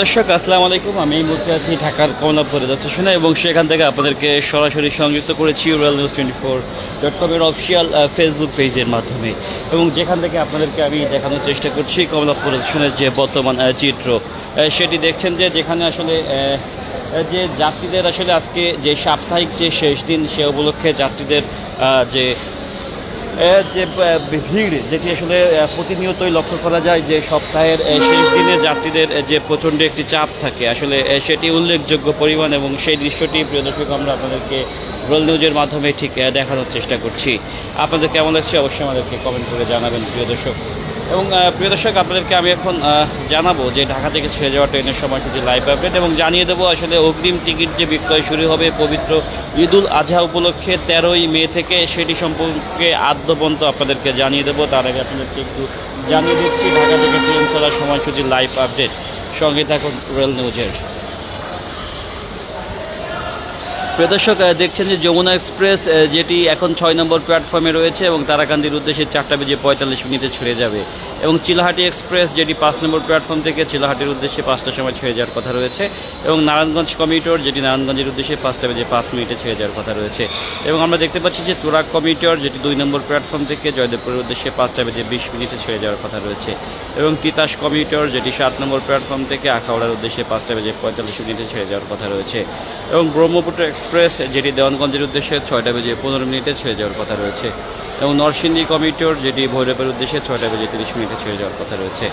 দর্শক আসসালামু আলাইকুম। আমি এই মুহূর্তে আছি ঢাকার কমলাপুর রেল স্টেশনে এবং সেখান থেকে আপনাদেরকে সরাসরি সংযুক্ত করেছি realnews24.com এর অফিসিয়াল ফেসবুক পেজের মাধ্যমে এবং যেখান থেকে আপনাদেরকে আমি দেখানোর চেষ্টা করছি কমলাপুর রেল স্টেশনের যে বর্তমান চিত্র সেটি দেখছেন যে যেখানে আসলে যে যাত্রীদের আসলে আজকে যে সাপ্তাহিক যে শেষ দিন সে উপলক্ষে যাত্রীদের যে ভিড় যেটি আসলে প্রতিনিয়তই লক্ষ্য করা যায় যে সপ্তাহের শেষ দিনে যাত্রীদের যে প্রচণ্ড একটি চাপ থাকে আসলে সেটি উল্লেখযোগ্য পরিমাণ এবং সেই দৃশ্যটি প্রিয় দর্শক আমরা আপনাদেরকে রেল নিউজের মাধ্যমে ঠিক দেখানোর চেষ্টা করছি। আপনাদের কেমন লাগছে অবশ্যই আমাদেরকে কমেন্ট করে জানাবেন প্রিয় দর্শক। এবং প্রিয় দর্শক আপনাদেরকে আমি এখন জানাবো যে ঢাকা থেকে ছেড়ে যাওয়া ট্রেনের সময়সূচি লাইভ আপডেট এবং জানিয়ে দেবো আসলে অগ্রিম টিকিট যে বিক্রয় শুরু হবে পবিত্র ঈদুল আজহা উপলক্ষে 13ই মে থেকে সেটি সম্পর্কে আদ্যপন্ত আপনাদেরকে জানিয়ে দেবো। তার আগে আপনাদেরকে একটু জানিয়ে দিচ্ছি ঢাকা থেকে ট্রেন চলার সময়সূচি লাইভ আপডেট। সঙ্গে থাকুন রেল নিউজের। প্রিয় দর্শক দেখছেন যে যমুনা এক্সপ্রেস যেটি এখন 6 নম্বর প্ল্যাটফর্মে রয়েছে এবং তারাকান্দির উদ্দেশ্যে 4:45 ছেড়ে যাবে এবং চিলাহাটি এক্সপ্রেস যেটি 5 নম্বর প্ল্যাটফর্ম থেকে চিলাহাটির উদ্দেশ্যে 5টার সময় ছেড়ে যাওয়ার কথা রয়েছে এবং নারায়ণগঞ্জ কমিউটার যেটি নারায়ণগঞ্জের উদ্দেশ্যে 5:05 ছেড়ে যাওয়ার কথা রয়েছে এবং আমরা দেখতে পাচ্ছি যে তুরাগ কমিউটার যেটি 2 নম্বর প্ল্যাটফর্ম থেকে জয়দেবপুরের উদ্দেশ্যে 5:20 ছেড়ে যাওয়ার কথা রয়েছে এবং তিতাস কমিউটার যেটি 7 নম্বর প্ল্যাটফর্ম থেকে আখাউড়ার উদ্দেশ্যে 5:45 ছেড়ে যাওয়ার কথা রয়েছে এবং ব্রহ্মপুত্র এক্সপ্রেস যেটি দেওয়ানগঞ্জের উদ্দেশ্যে 6:15 ছেড়ে যাওয়ার কথা রয়েছে এবং নরসিংদী কমিউটার যেটি ভৈরবের উদ্দেশ্যে 6:30 ছেড়ে যাওয়ার কথা রয়েছে।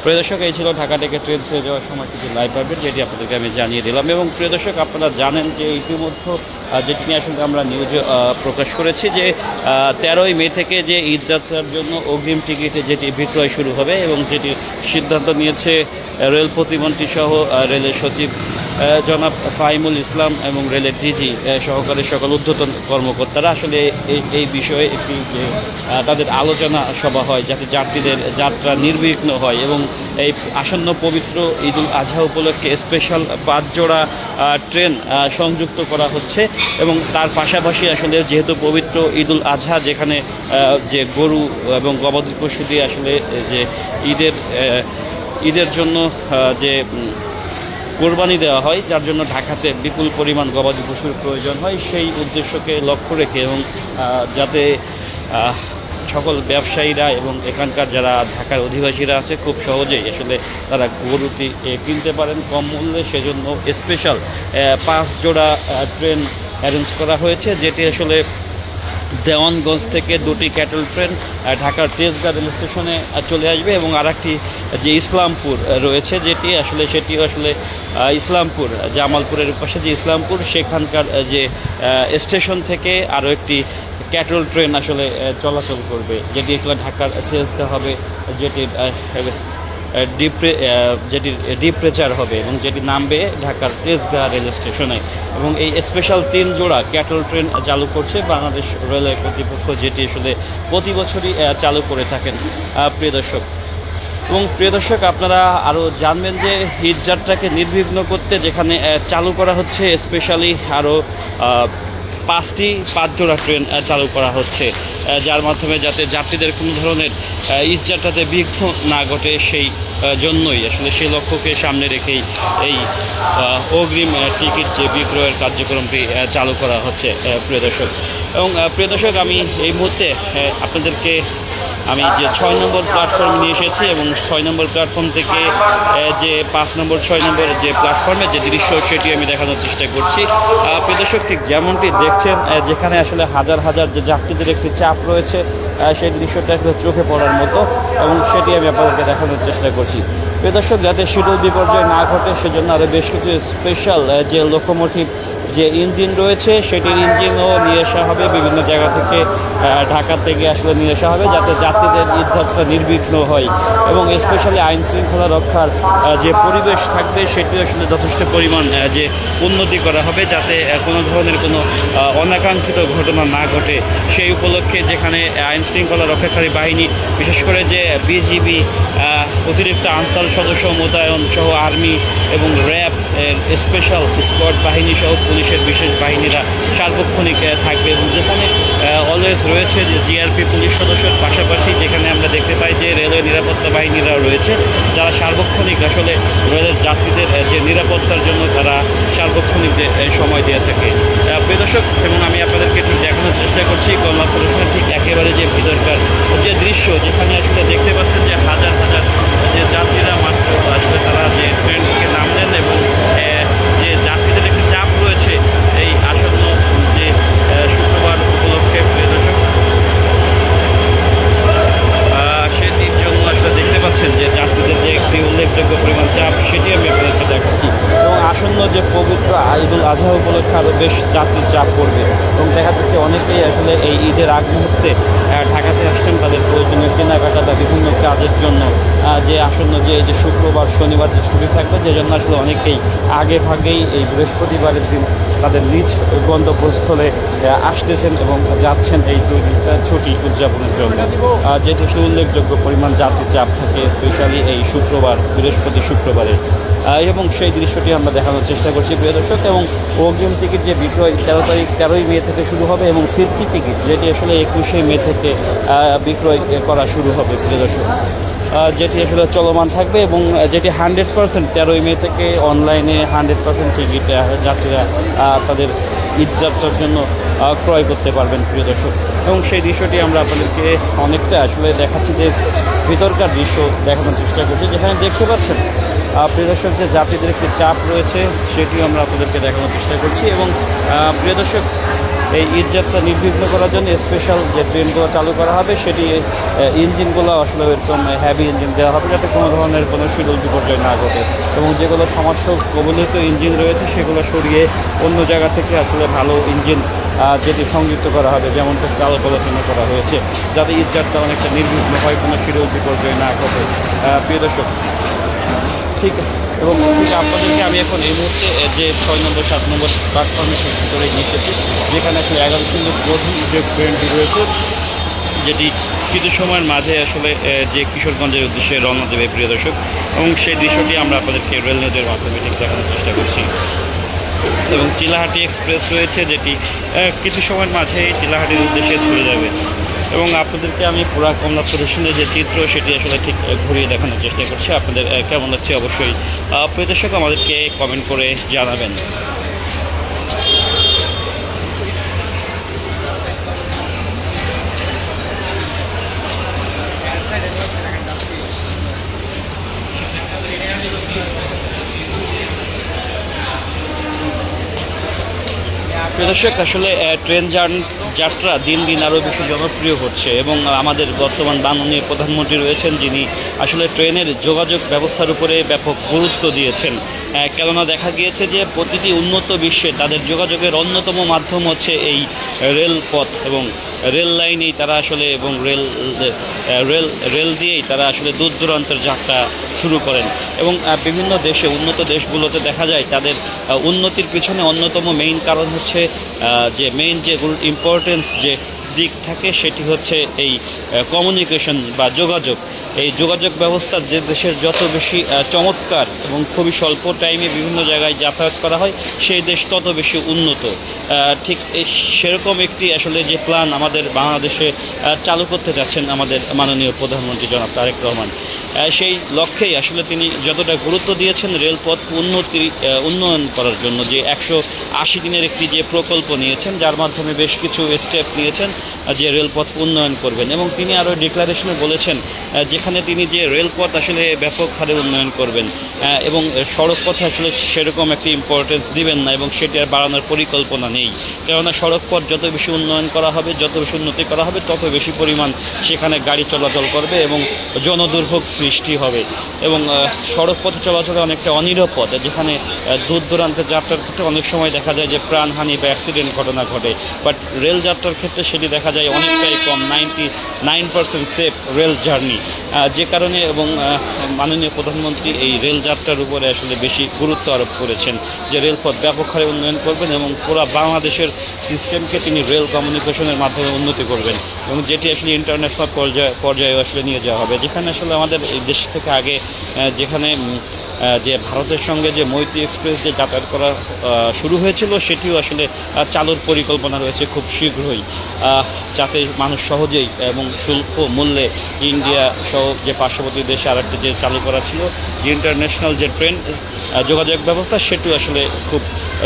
প্রিয় দর্শক এই ছিল ঢাকা থেকে ট্রেন ছেড়ে যাওয়ার সময় কিছু লাইভ আপডেট যেটি আপনাদেরকে আমি জানিয়ে দিলাম এবং প্রিয় দর্শক আপনারা জানেন যে ইতিমধ্যে যেটি নিয়ে আসলে আমরা নিউজে প্রকাশ করেছি যে 13ই মে থেকে যে ঈদ যাত্রার জন্য অগ্রিম টিকিটে যেটি বিক্রয় শুরু হবে এবং যেটি সিদ্ধান্ত নিয়েছে রেল প্রতিমন্ত্রী সহ রেলের সচিব জনাব ফাহিমুল ইসলাম এবং রেলের ডিজি সহকারী সকল ঊর্ধ্বতন কর্মকর্তারা আসলে এই বিষয়ে একটি যে তাদের আলোচনা সভা হয় যাতে যাত্রীদের যাত্রা নির্বিঘ্ন হয় এবং এই আসন্ন পবিত্র ঈদুল আজহা উপলক্ষে স্পেশাল 5 জোড়া ট্রেন সংযুক্ত করা হচ্ছে এবং তার পাশাপাশি আসলে যেহেতু পবিত্র ঈদুল আজহা যেখানে যে গরু এবং গবাদি পশু দিয়ে আসলে যে ঈদের জন্য যে কোরবানি দেওয়া হয় যার জন্য ঢাকাতে বিপুল পরিমাণ গবাদি পশুর প্রয়োজন হয় সেই উদ্দেশ্যকে লক্ষ্য রেখে এবং যাতে সকল ব্যবসায়ীরা এবং এখানকার যারা ঢাকার অধিবাসীরা আছে খুব সহজেই আসলে তারা গরুটি কিনতে পারেন কম মূল্যে সেজন্য স্পেশাল 5 জোড়া ট্রেন অ্যারেঞ্জ করা হয়েছে যেটি আসলে দেওয়ানগঞ্জ থেকে 2টি ক্যাটল ট্রেন ঢাকার তেজগাঁ রেল স্টেশনে চলে আসবে এবং আরেকটি যে ইসলামপুর রয়েছে যেটি আসলে সেটিও আসলে ইসলামপুর জামালপুরের পাশে যে ইসলামপুর সেখানকার যে স্টেশন থেকে আরও একটি ক্যাটল ট্রেন আসলে চলাচল করবে যেটি ঢাকার তেজগাঁ হবে যেটির ডিপ্রেচার হবে এবং যেটি নামবে ঢাকার তেজগাঁ রেল স্টেশনে এবং এই স্পেশাল 3 জোড়া ক্যাটল ট্রেন চালু করছে বাংলাদেশ রেলওয়ে কর্তৃপক্ষ যেটি আসলে প্রতি বছরই চালু করে থাকেন প্রিয় দর্শক। এবং প্রিয় দর্শক আপনারা আরও জানবেন যে ঈদ যাত্রাকে নির্বিঘ্ন করতে যেখানে চালু করা হচ্ছে স্পেশালি আরও 5 জোড়া ট্রেন চালু করা হচ্ছে যার মাধ্যমে যাতে যাত্রীদের কোনো ধরনের ঈদ যাত্রাতে বিঘ্ন না ঘটে সেই জন্যই আসলে সেই লক্ষ্যকে সামনে রেখেই এই অগ্রিম টিকিট যে বিক্রয়ের কার্যক্রমটি চালু করা হচ্ছে প্রিয় দর্শক। এবং প্রিয় দর্শক আমি এই মুহূর্তে আপনাদেরকে আমি যে 6 নম্বর প্ল্যাটফর্ম নিয়ে এসেছি এবং 6 নম্বর প্ল্যাটফর্ম থেকে যে 5 নম্বর 6 নম্বর যে প্ল্যাটফর্মে যে দৃশ্য সেটি আমি দেখানোর চেষ্টা করছি প্রিয় দর্শক। ঠিক যেমনটি দেখছেন যেখানে আসলে হাজার হাজার যে যাত্রীদের একটি চাপ রয়েছে সেই দৃশ্যটা একটু চোখে পড়ার মতো এবং সেটি আমি আপনাদেরকে দেখানোর চেষ্টা করছি প্রিয় দর্শক। যাতে শিডিউল বিপর্যয় না ঘটে সেজন্য আরও বেশ কিছু স্পেশাল যে লোকোমোটিভ যে ইঞ্জিন রয়েছে সেটির ইঞ্জিনও নিয়ে আসা হবে বিভিন্ন জায়গা থেকে ঢাকা থেকে আসলে নিয়ে আসা হবে যাতে যাত্রীদের ঈদ যাত্রা নির্বিঘ্ন হয় এবং স্পেশালি আইন শৃঙ্খলা রক্ষার যে পরিবেশ থাকবে সেটি আসলে যথেষ্ট পরিমাণ যে উন্নতি করা হবে যাতে কোনো ধরনের কোনো অনাকাঙ্ক্ষিত ঘটনা না ঘটে সেই উপলক্ষে যেখানে আইন শৃঙ্খলা রক্ষাকারী বাহিনী বিশেষ করে যে বিজিবি অতিরিক্ত আনসার সদস্য মোতায়েন সহ আর্মি এবং র্যাব স্পেশাল স্কোয়াড বাহিনী সহ পুলিশের বিশেষ বাহিনীরা সার্বক্ষণিক থাকবে এবং যেখানে অলওয়েজ রয়েছে যে জিআরপি পুলিশ সদস্যের পাশাপাশি যেখানে আমরা দেখতে পাই যে রেলওয়ে নিরাপত্তা বাহিনীরাও রয়েছে, যারা সার্বক্ষণিক আসলে রেলের যাত্রীদের যে নিরাপত্তার জন্য তারা সার্বক্ষণিক সময় দিয়ে থাকে। প্রিয় দর্শক, এবং আমি আপনাদেরকে ঠিক দেখানোর চেষ্টা করছি কমলাপুর স্টেশনের ঠিক একেবারে যে ভিতরকার যে দৃশ্য, যেখানে আসলে দেখতে পাচ্ছেন যে হাজার হাজার যে যাত্রীরা মাত্র আসলে তারা যে ট্রেন থেকে নামলেন এবং যে যাত্রীদের একটি চাপ রয়েছে এই আসন্ন যে শুক্রবার উপলক্ষে। প্রিয় দর্শক, সেটির জন্য আসলে দেখতে পাচ্ছেন যে যাত্রীদের যে একটি উল্লেখযোগ্য পরিমাণ চাপ, সেটি আমি আপনাদেরকে দেখাচ্ছি। এবং আসন্ন যে পবিত্র ঈদুল আজহা উপলক্ষে আরও বেশ যাত্রীর চাপ পড়বে এবং দেখা যাচ্ছে অনেকেই আসলে এই ঈদের আগ মুহূর্তে ঢাকাতে আসছেন তাদের প্রয়োজনীয় কেনাকাটা বা বিভিন্ন কাজের জন্য, যে আসন্ন যে শুক্রবার শনিবার যে ছুটি থাকবে, যে জন্য আসলে অনেকেই আগে ভাগেই এই বৃহস্পতিবারের দিন তাদের নিজ গন্তব্যস্থলে আসতেছেন এবং যাচ্ছেন এই 2 দিন ছুটি উদযাপনের জন্য, যেটি উল্লেখযোগ্য পরিমাণ যাত্রীর চাপ থাকে স্পেশালি এই শুক্রবার, শুক্রবারে। এবং সেই দৃশ্যটি আমরা দেখানোর চেষ্টা করছি প্রিয় দর্শক। এবং অগ্রিম টিকিট যে বিক্রয় 13ই মে থেকে শুরু হবে এবং ফিরতি টিকিট যেটি আসলে 21শে মে থেকে বিক্রয় করা শুরু হবে প্রিয় দর্শক, যেটি আসলে চলমান থাকবে এবং যেটি 100% 13ই মে থেকে অনলাইনে 100% টিকিট যাত্রীরা তাদের ঈদযাত্রার জন্য ক্রয় করতে পারবেন প্রিয় দর্শক। এবং সেই দৃশ্যটি আমরা আপনাদেরকে অনেকটা আসলে দেখাচ্ছি, যে ভিতরকার দৃশ্য দেখানোর চেষ্টা করছি, যেখানে দেখতে পাচ্ছেন প্রিয় দর্শক যে যাত্রীদের একটি চাপ রয়েছে সেটিও আমরা আপনাদেরকে দেখানোর চেষ্টা করছি। এবং প্রিয় দর্শক, এই ঈদযাত্রা নির্বিঘ্ন করার জন্য স্পেশাল যে ট্রেনগুলো চালু করা হবে, সেটি ইঞ্জিনগুলো আসলে এরকম হ্যাভি ইঞ্জিন দেওয়া হবে যাতে কোনো ধরনের কোনো শিডিউল বিপর্যয় না ঘটে, এবং যেগুলো সমস্যা কবলিত ইঞ্জিন রয়েছে সেগুলো সরিয়ে অন্য জায়গা থেকে আসলে ভালো ইঞ্জিন যেটি সংযুক্ত করা হবে, যেমনটা চালু আলোচনা করা হয়েছে, যাতে ঈদযাত্রা অনেকটা নির্বিঘ্ন হয়, কোনো শিডিউল বিপর্যয় না ঘটে প্রিয় দর্শক। ঠিক এবং ঠিক আপনাদেরকে আমি এখন এই মুহূর্তে যে 6 নম্বর 7 নম্বর প্ল্যাটফর্মের ভিতরে নিতেছি, যেখানে আসলে 11 প্রথম যে ট্রেনটি রয়েছে, যেটি কিছু সময়ের মাঝে আসলে যে কিশোরগঞ্জের উদ্দেশ্যে রওনা দেবে প্রিয় দর্শক। এবং সেই দৃশ্যটি আমরা আপনাদেরকে রেল নিউজের মাধ্যমে ঠিক দেখানোর চেষ্টা করছি। এবং চিলাহাটি এক্সপ্রেস রয়েছে, যেটি কিছু সময়ের মাঝে চিলাহাটির উদ্দেশ্যে চলে যাবে। এবং আপনাদেরকে আমি পুরা কমলাপুর স্টেশনের যে চিত্র সেটি আসলে ঠিক ঘুরিয়ে দেখানোর চেষ্টা করছি। আপনাদের কেমন লাগছে অবশ্যই প্রিয় দর্শক আমাদেরকে কমেন্ট করে জানাবেন। প্রিয় দর্শক, আসলে ট্রেন যাত্রা দিন দিন আরও বেশি জনপ্রিয় হচ্ছে এবং আমাদের বর্তমান মাননীয় প্রধানমন্ত্রী রয়েছেন, যিনি আসলে ট্রেনের যোগাযোগ ব্যবস্থার উপরে ব্যাপক গুরুত্ব দিয়েছেন। কেননা দেখা গিয়েছে যে প্রতিটি উন্নত বিশ্বে তাদের যোগাযোগের অন্যতম মাধ্যম হচ্ছে এই রেলপথ এবং রেল লাইনেই তারা আসলে এবং রেল দিয়েই তারা আসলে দূর দূরান্তের যাত্রা শুরু করেন। এবং বিভিন্ন দেশে উন্নত দেশগুলোতে দেখা যায় তাদের উন্নতির পিছনে অন্যতম মেইন কারণ হচ্ছে যে মেইন যে ইম্পর্টেন্স যে দিক থাকে সেটি হচ্ছে এই কমিউনিকেশন বা যোগাযোগ। এই যোগাযোগ ব্যবস্থা যে দেশের যত বেশি চমৎকার এবং খুবই স্বল্প টাইমে বিভিন্ন জায়গায় যাতায়াত করা হয়, সেই দেশ তত বেশি উন্নত। ঠিক সেরকম একটি আসলে যে প্ল্যান আমাদের বাংলাদেশে চালু করতে যাচ্ছেন আমাদের মাননীয় প্রধানমন্ত্রী জনাব তারেক রহমান, সেই লক্ষ্যেই আসলে তিনি যতটা গুরুত্ব দিয়েছেন রেলপথ উন্নয়ন করার জন্য, যে 180 দিনের একটি যে প্রকল্প নিয়েছেন, যার মাধ্যমে বেশ কিছু স্টেপ নিয়েছেন যে রেলপথ উন্নয়ন করবেন। এবং তিনি আরও ডিক্লারেশনে বলেছেন যেখানে তিনি যে রেলপথ আসলে ব্যাপক হারে উন্নয়ন করবেন এবং সড়ক পথে আসলে সেরকম একটি ইম্পর্টেন্স দিবেন না এবং সেটি আর বাড়ানোর পরিকল্পনা নেই। কেননা সড়ক পথ যত বেশি উন্নয়ন করা হবে, যত বেশি উন্নতি করা হবে, তত বেশি পরিমাণ সেখানে গাড়ি চলাচল করবে এবং জনদুর্ভোগ সৃষ্টি হবে। এবং সড়ক পথে চলাচলে অনেকটা অনিরাপদ, যেখানে দূর দূরান্তে যাত্রার ক্ষেত্রে অনেক সময় দেখা যায় যে প্রাণহানি বা অ্যাক্সিডেন্ট ঘটনা ঘটে, বাট রেল যাত্রার ক্ষেত্রে সেটি দেখা যায় অনেকটাই কম, 99% সেফ রেল জার্নি, যে কারণে এবং মাননীয় প্রধানমন্ত্রী এই রেল যাত্রার উপরে আসলে বেশি গুরুত্ব আরোপ করেছেন যে রেলপথ ব্যাপক হারে উন্নয়ন করবেন এবং পুরো বাংলাদেশের সিস্টেমকে তিনি রেল কমিউনিকেশনের মাধ্যমে উন্নতি করবেন এবং যেটি আসলে ইন্টারন্যাশনাল পর্যায়ে আসলে নিয়ে যাওয়া হবে, যেখানে আসলে আমাদের এই দেশ থেকে আগে যেখানে যে ভারতের সঙ্গে যে মৈত্রী এক্সপ্রেস যে যাতায়াত করা শুরু হয়েছিল সেটিও আসলে চালুর পরিকল্পনা রয়েছে খুব শীঘ্রই, যাতে মানুষ সহজেই এবং স্বল্প মূল্যে ইন্ডিয়া সহ যে পার্শ্ববর্তী দেশে আরেকটি যে চালু করা ছিল যে ইন্টারন্যাশনাল যে ট্রেন যোগাযোগ ব্যবস্থা সেটিও আসলে খুব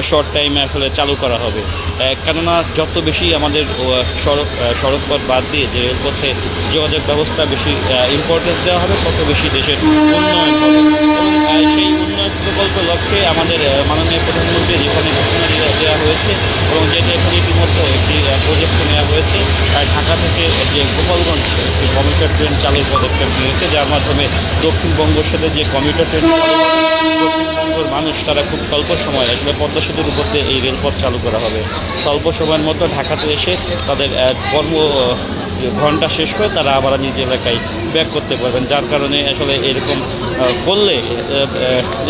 শর্ট টাইমে আসলে চালু করা হবে। কেননা যত বেশি আমাদের সড়কপথ বাদ দিয়ে যে রেলপথে যোগাযোগ ব্যবস্থা বেশি ইম্পর্টেন্স দেওয়া হবে তত বেশি দেশের উন্নয়ন হবে। সেই উন্নয়ন প্রকল্পের লক্ষ্যে আমাদের মাননীয় প্রধানমন্ত্রী যেখানে ঘোষণা দেওয়া হয়েছে এবং যেটি এখন ইতিমধ্যে একটি প্রজেক্ট নেওয়া হয়েছে ঢাকা থেকে যে গোপালগঞ্জ একটি কমিউটার ট্রেন চালুর পদক্ষেপ নিয়েছে, যার মাধ্যমে দক্ষিণবঙ্গের সাথে যে কমিউটার ট্রেন দক্ষিণবঙ্গের মানুষ তারা খুব স্বল্প সময় আসলে পদ্মা সেতুর উপর দিয়ে এই রেলপথ চালু করা হবে। স্বল্প সময়ের মধ্যে ঢাকাতে এসে তাদের ঘন্টা শেষ করে তারা আবার নিজ এলাকায় ব্যাক করতে পারবেন, যার কারণে আসলে এরকম করলে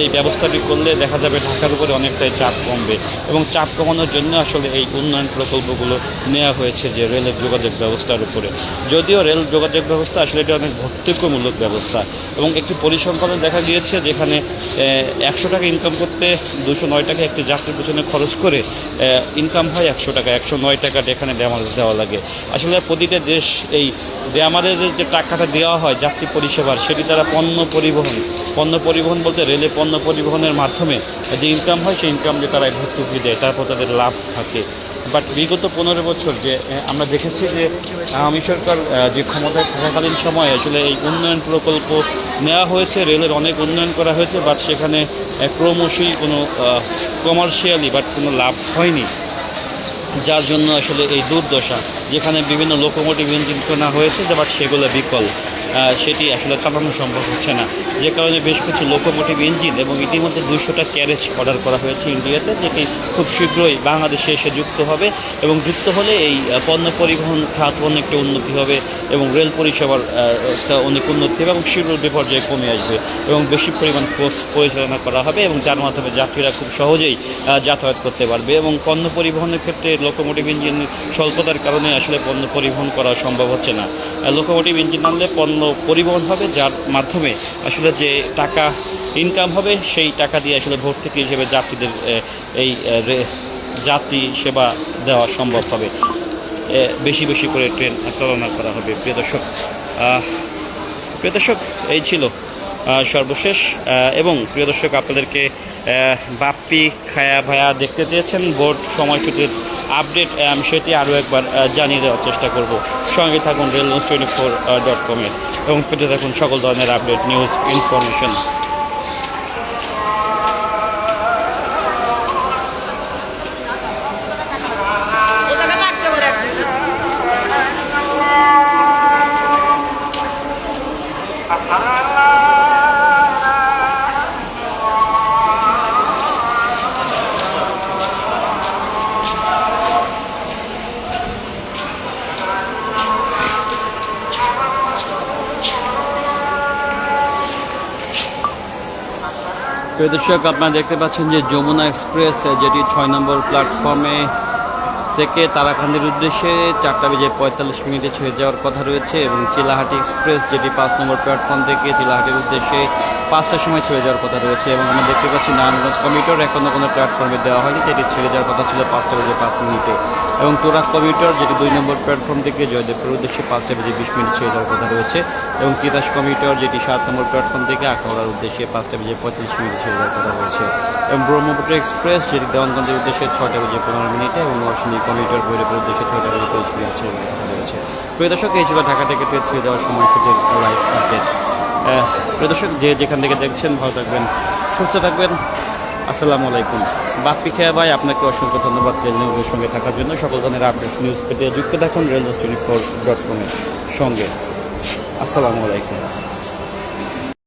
এই ব্যবস্থাটি করলে দেখা যাবে ঢাকার উপরে অনেকটাই চাপ কমবে এবং চাপ কমানোর জন্য আসলে এই উন্নয়ন প্রকল্পগুলো নেওয়া হয়েছে যে রেলের যোগাযোগ ব্যবস্থার উপরে। যদিও রেল যোগাযোগ ব্যবস্থা আসলে এটা অনেক ভর্তুকিমূলক ব্যবস্থা এবং একটি পরিসংখ্যানে দেখা গিয়েছে যেখানে 100 টাকা ইনকাম করতে 209 টাকা একটি যাত্রীর পেছনে খরচ করে ইনকাম হয় 100 টাকা, 109 টাকাটা এখানে ড্যামারেজ দেওয়া লাগে। আসলে প্রতিটা দেশ এই ড্যামারেজের যে টাকাটা দেওয়া হয় যাত্রী পরিষেবার সেটি তারা পণ্য পরিবহন বলতে রেলে পণ্য পরিবহনের মাধ্যমে যে ইনকাম হয় সেই ইনকাম দিয়ে তারা ভর্তুকি দেয়, তারপর তাদের লাভ থাকে। বাট বিগত 15 বছর যে আমরা দেখেছি যে আওয়ামী সরকার যে ক্ষমতায় থাকাকালীন সময়ে আসলে এই উন্নয়ন প্রকল্প নেওয়া হয়েছে, রেলের অনেক উন্নয়ন করা হয়েছে, বাট সেখানে ক্রমশই কোনো কমার্শিয়ালি বাট কোনো লাভ হয়নি, যার জন্য আসলে এই দুর্দশা। যেখানে বিভিন্ন লোকোমোটিভ ইঞ্জিন কেনা হয়েছে বাট সেগুলো বিকল, সেটি আসলে চালানো সম্ভব হচ্ছে না, যে কারণে বেশ কিছু লোকোমোটিভ ইঞ্জিন এবং ইতিমধ্যে 200টা ক্যারেজ অর্ডার করা হয়েছে ইন্ডিয়াতে, যেটি খুব শীঘ্রই বাংলাদেশে এসে যুক্ত হবে এবং যুক্ত হলে এই পণ্য পরিবহন খাত অনেকটা উন্নতি হবে এবং রেল পরিষেবার অনেক উন্নতি হবে এবং শীঘ্র বিপর্যয় কমে আসবে এবং বেশি পরিমাণ কোচ পরিচালনা করা হবে এবং যার মাধ্যমে যাত্রীরা খুব সহজেই যাতায়াত করতে পারবে এবং পণ্য পরিবহনের ক্ষেত্রে লোকোমোটিভ ইঞ্জিন স্বল্পতার কারণে আসলে পণ্য পরিবহন করা সম্ভব হচ্ছে না। লোকোমোটিভ ইঞ্জিন আনলে পণ্য পরিবহন হবে, যার মাধ্যমে আসলে যে টাকা ইনকাম হবে সেই টাকা দিয়ে আসলে ভর্তুকি হিসেবে যাত্রীদের এই যাত্রী সেবা দেওয়া সম্ভব হবে, বেশি বেশি করে ট্রেন চালনা করা হবে। প্রিয় দর্শক এই ছিল সর্বশেষ এবং প্রিয় দর্শক আপনাদেরকে বাপ্পি খায়া ভায়া দেখতে চেয়েছেন বোর্ড সময়সূচির আপডেট, আমি সেটি আরও একবার জানিয়ে দেওয়ার চেষ্টা করব। সঙ্গে থাকুন RailNews24.com এবং পেতে থাকুন সকল ধরনের আপডেট নিউজ ইনফরমেশন। প্রিয় দর্শক আপনারা দেখতে পাচ্ছেন যে যমুনা এক্সপ্রেস যেটি 6 নম্বর প্ল্যাটফর্মে থেকে তারাকান্দির উদ্দেশ্যে 4:45 ছেড়ে যাওয়ার কথা রয়েছে এবং চিলাহাটি এক্সপ্রেস যেটি 5 নম্বর প্ল্যাটফর্ম থেকে চিলাহাটির উদ্দেশ্যে 5টার সময় ছেড়ে যাওয়ার কথা রয়েছে এবং আমরা দেখতে পাচ্ছি নারায়ণগঞ্জ কমিউটার এখনও কোনো প্ল্যাটফর্মে দেওয়া হয়নি, যেটি ছেড়ে যাওয়ার কথা ছিল 5:05 এবং তুরাগ কমিউটার যেটি 2 নম্বর প্ল্যাটফর্ম থেকে জয়দেবপুরের উদ্দেশ্যে 5:20 ছেড়ে যাওয়ার কথা রয়েছে এবং তিতাস কমিউটার যেটি 7 নম্বর প্ল্যাটফর্ম থেকে আখাউড়ার উদ্দেশ্যে 5:45 ছেড়ে যাওয়ার কথা রয়েছে এবং ব্রহ্মপুত্র এক্সপ্রেস যেটি দেওয়ানগঞ্জের উদ্দেশ্যে 6:15 এবং নরসিংদী কমিউটার ভৈরবের উদ্দেশ্যে 6:23 ছেড়ে যাওয়ার কথা রয়েছে। প্রিয় দর্শক এই ছিল ঢাকা থেকে ছেড়ে যাওয়ার সময় সূচির লাইভ আপডেট। প্রিয় দর্শক যে যেখান থেকে দেখছেন ভালো থাকবেন, সুস্থ থাকবেন, আসসালামু আলাইকুম। বাপ্পি খেয়া ভাই আপনাকে অসংখ্য ধন্যবাদ রেল নিউজের সঙ্গে থাকার জন্য। সকল ধরনের আপডেট নিউজ পেতে যুক্ত থাকুন RailNews24.com এর সঙ্গে। আসসালামু আলাইকুম।